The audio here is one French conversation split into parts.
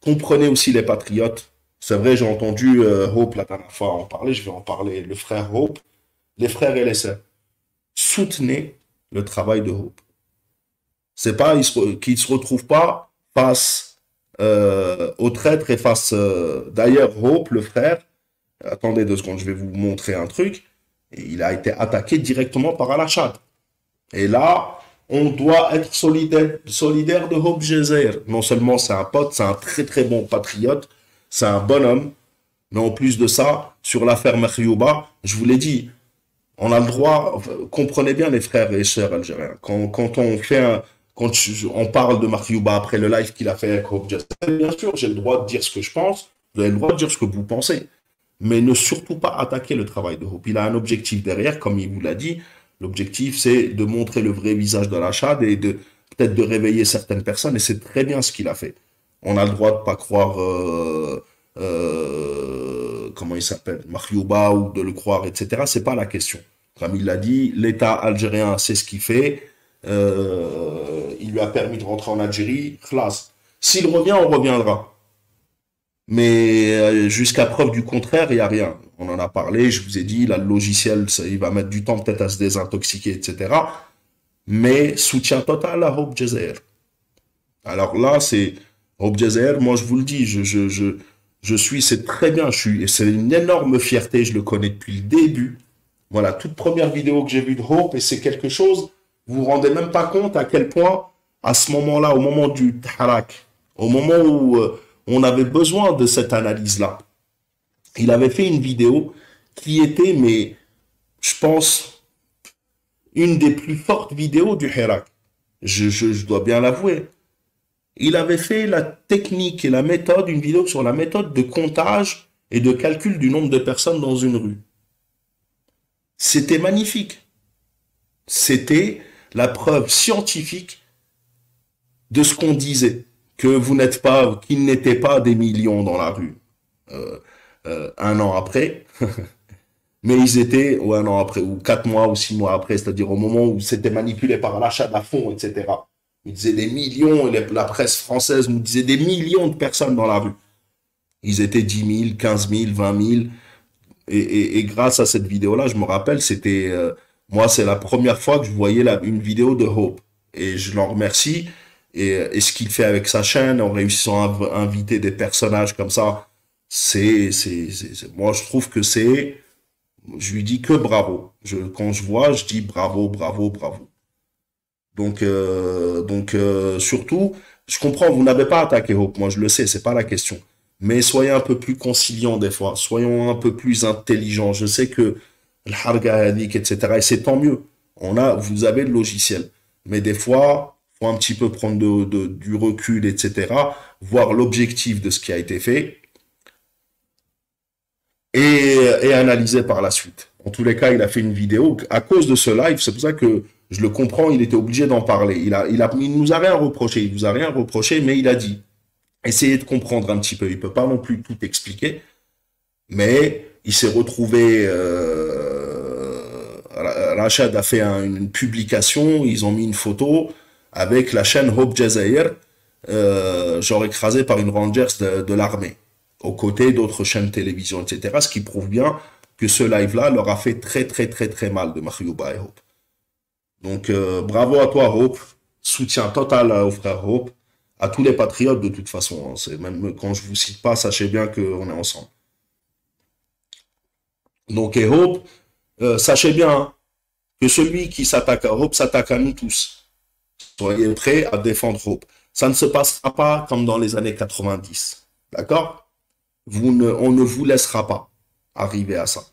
Comprenez aussi les patriotes. C'est vrai, j'ai entendu Hope la dernière fois en parler, je vais en parler. Le frère Hope, les frères et les sœurs, soutenez le travail de Hope. C'est pas qu'il se retrouve pas face aux traîtres et face. D'ailleurs, Hope, le frère, attendez 2 secondes, je vais vous montrer un truc. Il a été attaqué directement par Al-Assad. Et là, on doit être solidaire de Hope Gezer. Non seulement c'est un pote, c'est un très très bon patriote, c'est un bonhomme, mais en plus de ça, sur l'affaire Makhriouba, je vous l'ai dit, on a le droit, enfin, comprenez bien les frères et sœurs algériens, quand on fait quand on parle de Makhriouba après le live qu'il a fait avec Hope Gezer, bien sûr, j'ai le droit de dire ce que je pense, vous avez le droit de dire ce que vous pensez, mais ne surtout pas attaquer le travail de Hope. Il a un objectif derrière, comme il vous l'a dit. L'objectif, c'est de montrer le vrai visage de la Chad et de peut-être de réveiller certaines personnes. Et c'est très bien ce qu'il a fait. On a le droit de pas croire, comment il s'appelle, Mariouba ou de le croire, etc. C'est pas la question. Comme il l'a dit, l'État algérien sait ce qu'il fait. Il lui a permis de rentrer en Algérie. Classe. S'il revient, on reviendra. Mais jusqu'à preuve du contraire, il n'y a rien. On en a parlé, je vous ai dit, là, le logiciel, il va mettre du temps peut-être à se désintoxiquer, etc. Mais soutien total à Hope Jazer. Alors là, c'est Hope Jazer, moi je vous le dis, je suis, c'est très bien, et c'est une énorme fierté, je le connais depuis le début. Voilà, toute première vidéo que j'ai vue de Hope, et c'est quelque chose, vous vous rendez même pas compte à quel point, à ce moment-là, au moment du Tarak, au moment où on avait besoin de cette analyse-là, il avait fait une vidéo qui était, mais je pense, une des plus fortes vidéos du Hirak. Je dois bien l'avouer. Il avait fait la technique et la méthode, une vidéo sur la méthode de comptage et de calcul du nombre de personnes dans une rue. C'était magnifique. C'était la preuve scientifique de ce qu'on disait, que vous n'êtes pas, qu'il n'était pas des millions dans la rue. 1 an après, mais ils étaient, ou 1 an après, ou 4 mois ou 6 mois après, c'est-à-dire au moment où c'était manipulé par l'achat à fond, etc. Ils disaient des millions, et la presse française nous disait des millions de personnes dans la rue. Ils étaient 10 000, 15 000, 20 000. Et grâce à cette vidéo-là, je me rappelle, c'était, moi, c'est la première fois que je voyais une vidéo de Hope. Et je l'en remercie. Et ce qu'il fait avec sa chaîne, en réussissant à inviter des personnages comme ça, moi, je trouve que je lui dis que bravo. Quand je vois, je dis bravo, bravo, bravo. Surtout, je comprends, vous n'avez pas attaqué Hope, moi je le sais, c'est pas la question. Mais soyez un peu plus conciliants des fois, soyons un peu plus intelligents. Je sais que le harga hadik, etc. Et c'est tant mieux. Vous avez le logiciel. Mais des fois, faut un petit peu prendre du recul, etc. Voir l'objectif de ce qui a été fait et analyser par la suite. En tous les cas, il a fait une vidéo. À cause de ce live, c'est pour ça que je le comprends, il était obligé d'en parler. Il nous a rien reproché, il vous a rien reproché, mais il a dit, essayez de comprendre un petit peu. Il peut pas non plus tout expliquer, mais il s'est retrouvé, Rachad a fait une publication, ils ont mis une photo avec la chaîne Hope Jazair, genre écrasée par une Rangers de l'armée, aux côtés d'autres chaînes de télévision, etc. Ce qui prouve bien que ce live-là leur a fait très très très très mal de Mariouba et Hope. Donc bravo à toi Hope, soutien total au frère Hope, à tous les patriotes de toute façon. Hein. C'est même quand je vous cite pas, sachez bien qu'on est ensemble. Donc et Hope, sachez bien hein, que celui qui s'attaque à Hope s'attaque à nous tous. Soyez prêts à défendre Hope. Ça ne se passera pas comme dans les années 90. D'accord? On ne vous laissera pas arriver à ça.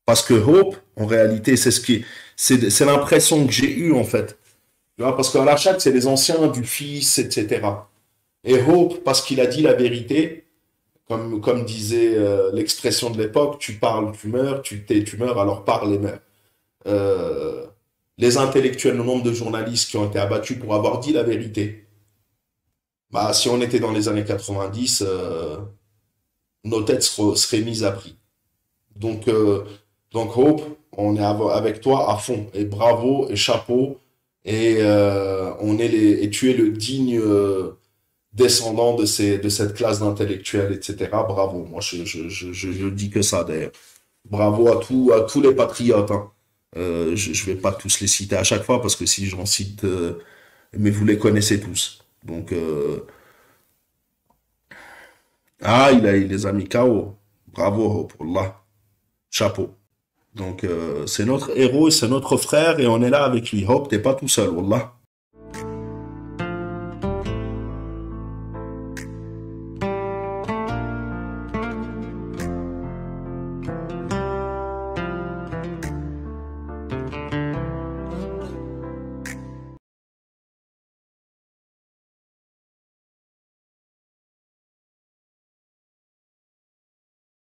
Parce que Hope, en réalité, c'est l'impression que j'ai eue, en fait. Tu vois, parce qu'à la chatte, c'est les anciens du fils, etc. Et Hope, parce qu'il a dit la vérité, comme disait l'expression de l'époque, tu parles, tu meurs, tu meurs, alors parle et meurs. Euh, les intellectuels, le nombre de journalistes qui ont été abattus pour avoir dit la vérité. Bah, si on était dans les années 90, nos têtes seraient mises à prix. Donc, euh, donc Hope, on est avec toi à fond. Et bravo et chapeau. Et tu es le digne descendant de cette classe d'intellectuels, etc. Bravo, moi je dis que ça d'ailleurs. Bravo à tous les patriotes, hein. Je vais pas tous les citer à chaque fois parce que si j'en cite, mais vous les connaissez tous. Donc, il les a mis KO. Bravo pour Allah. Chapeau. Donc, c'est notre héros, c'est notre frère et on est là avec lui. Hop, t'es pas tout seul, Wallah.